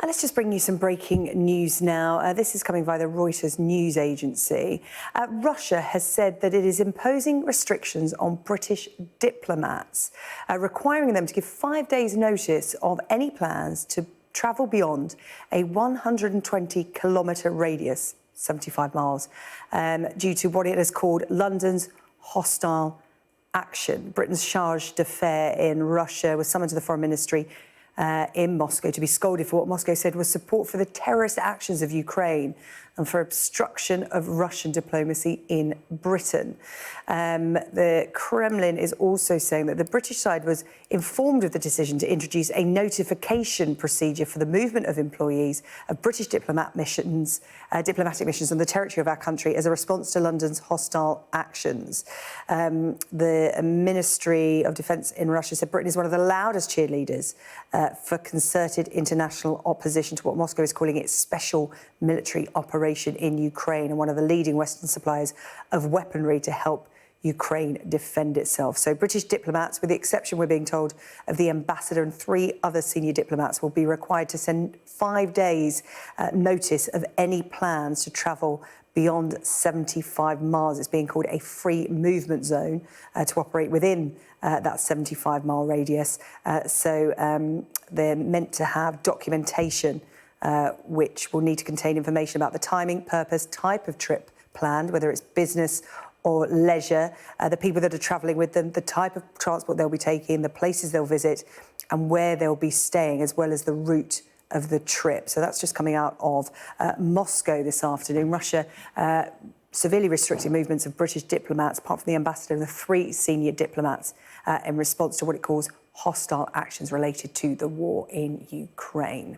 Let's just bring you some breaking news now. This is coming via the Reuters news agency. Russia has said that it is imposing restrictions on British diplomats, requiring them to give 5 days' notice of any plans to travel beyond a 120-kilometre radius, 75 miles, due to what it has called London's hostile action. Britain's charge d'affaires in Russia was summoned to the Foreign Ministry in Moscow to be scolded for what Moscow said was support for the terrorist actions of Ukraine and for obstruction of Russian diplomacy in Britain. The Kremlin is also saying that the British side was informed of the decision to introduce a notification procedure for the movement of employees of British diplomatic missions on the territory of our country as a response to London's hostile actions. The Ministry of Defence in Russia said Britain is one of the loudest cheerleaders for concerted international opposition to what Moscow is calling its special military operation in Ukraine, and one of the leading Western suppliers of weaponry to help Ukraine defend itself. So British diplomats, with the exception, we're being told, of the ambassador and 3 other senior diplomats, will be required to send 5 days notice of any plans to travel beyond 75 miles. It's being called a free movement zone to operate within that 75-mile radius. They're meant to have documentation which will need to contain information about the timing, purpose, type of trip planned, whether it's business or leisure, the people that are travelling with them, the type of transport they'll be taking, the places they'll visit and where they'll be staying, as well as the route of the trip. So that's just coming out of Moscow this afternoon. Russia severely restricting movements of British diplomats, apart from the ambassador and the 3 senior diplomats, in response to what it calls hostile actions related to the war in Ukraine.